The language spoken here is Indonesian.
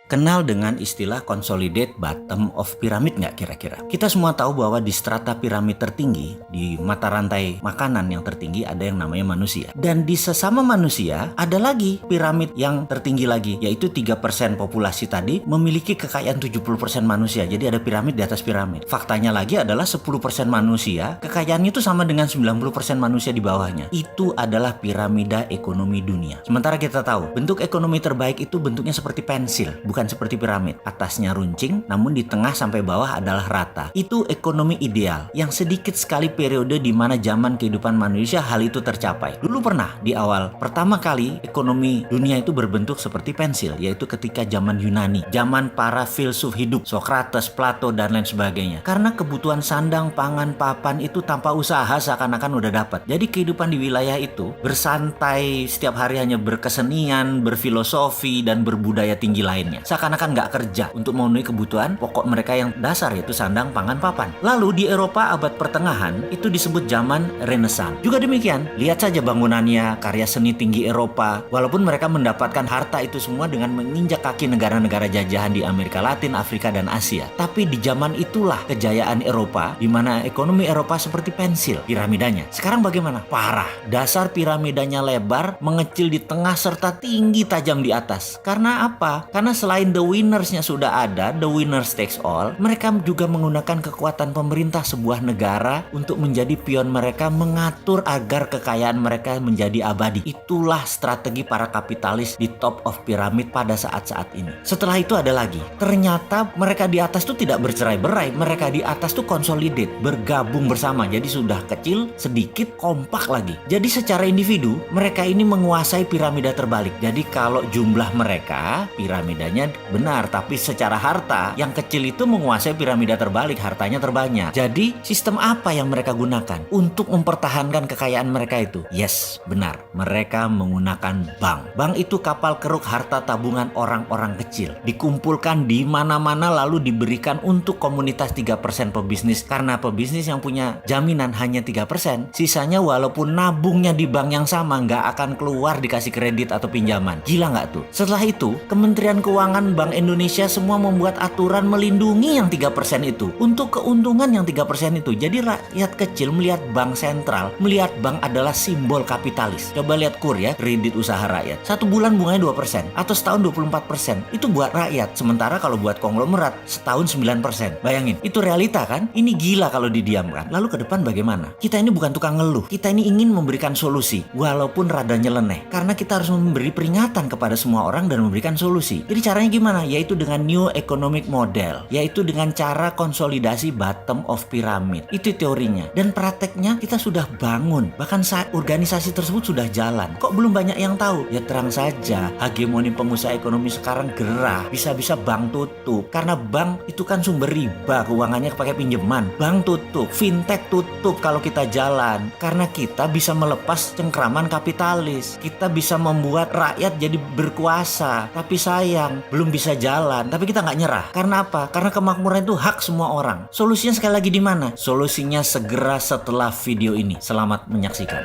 Kenal dengan istilah consolidate bottom of pyramid nggak kira-kira? Kita semua tahu bahwa di strata piramid tertinggi, di mata rantai makanan yang tertinggi ada yang namanya manusia. Dan di sesama manusia ada lagi piramid yang tertinggi lagi, yaitu 3% populasi tadi memiliki kekayaan 70% manusia. Jadi ada piramid di atas piramid. Faktanya lagi adalah 10% manusia, kekayaannya itu sama dengan 90% manusia di bawahnya. Itu adalah piramida ekonomi dunia. Sementara kita tahu, bentuk ekonomi terbaik itu bentuknya seperti pensil, bukan seperti piramid. Atasnya runcing, namun di tengah sampai bawah adalah rata. Itu ekonomi ideal, yang sedikit sekali periode di mana zaman kehidupan manusia hal itu tercapai. Dulu pernah di awal, pertama kali ekonomi dunia itu berbentuk seperti pensil, yaitu ketika zaman Yunani, zaman para filsuf hidup, Socrates, Plato, dan lain sebagainya. Karena kebutuhan sandang, pangan, papan itu tanpa usaha seakan-akan udah dapat. Jadi kehidupan di wilayah itu bersantai, setiap hari hanya berkesenian, berfilosofi, dan berbudaya tinggi lainnya. Seakan-akan nggak kerja untuk memenuhi kebutuhan pokok mereka yang dasar, yaitu sandang, pangan, papan. Lalu di Eropa abad pertengahan itu disebut zaman Renaissance. Juga demikian, lihat saja bangunannya, karya seni tinggi Eropa. Walaupun mereka mendapatkan harta itu semua dengan menginjak kaki negara-negara jajahan di Amerika Latin, Afrika, dan Asia. Tapi di zaman itulah kejayaan Eropa, di mana ekonomi Eropa seperti pensil piramidanya. Sekarang bagaimana? Parah. Dasar piramidanya lebar, mengecil di tengah serta tinggi tajam di atas. Karena apa? Karena selain the winnersnya sudah ada, the winners takes all, mereka juga menggunakan kekuatan pemerintah sebuah negara untuk menjadi pion mereka mengatur agar kekayaan mereka menjadi abadi. Itulah strategi para kapitalis di top of pyramid pada saat-saat ini. Setelah itu ada lagi. Ternyata mereka di atas tuh tidak bercerai-berai, mereka di atas tuh consolidate, bergabung bersama. Jadi sudah kecil, sedikit, kompak lagi. Jadi secara individu, mereka ini menguasai piramida terbalik. Jadi kalau jumlah mereka, piramidanya benar, tapi secara harta yang kecil itu menguasai piramida terbalik, hartanya terbanyak. Jadi sistem apa yang mereka gunakan untuk mempertahankan kekayaan mereka itu? Yes, benar, mereka menggunakan bank. Bank itu kapal keruk harta tabungan orang-orang kecil, dikumpulkan di mana-mana lalu diberikan untuk komunitas 3% pebisnis. Karena pebisnis yang punya jaminan hanya 3%, sisanya walaupun nabungnya di bank yang sama nggak akan keluar dikasih kredit atau pinjaman. Gila nggak tuh? Setelah itu Kementerian Keuangan, Bank Indonesia semua membuat aturan melindungi yang 3% itu untuk keuntungan yang 3% itu. Jadi rakyat kecil melihat bank sentral, melihat bank adalah simbol kapitalis. Coba lihat KUR ya, kredit usaha rakyat. 1 bulan bunganya 2% atau setahun 24%. Itu buat rakyat. Sementara kalau buat konglomerat setahun 9%. Bayangin, itu realita kan? Ini gila kalau didiamkan. Lalu ke depan bagaimana? Kita ini bukan tukang ngeluh. Kita ini ingin memberikan solusi walaupun rada nyeleneh. Karena kita harus memberi peringatan kepada semua orang dan memberikan solusi. Jadi caranya gimana? Yaitu dengan new economic model, yaitu dengan cara konsolidasi bottom of pyramid. Itu teorinya. Dan prakteknya kita sudah bangun. Bahkan saat organisasi tersebut sudah jalan. Kok belum banyak yang tahu? Ya terang saja, hegemoni pengusaha ekonomi sekarang gerah. Bisa-bisa bank tutup. Karena bank itu kan sumber riba, keuangannya pakai pinjaman. Bank tutup, fintech tutup kalau kita jalan. Karena kita bisa melepas cengkraman kapitalis. Kita bisa membuat rakyat jadi berkuasa. Tapi sayang, belum bisa jalan. Tapi kita nggak nyerah. Karena apa? Karena kemakmuran itu hak semua orang. Solusinya sekali lagi di mana? Solusinya segera setelah video ini. Selamat menyaksikan.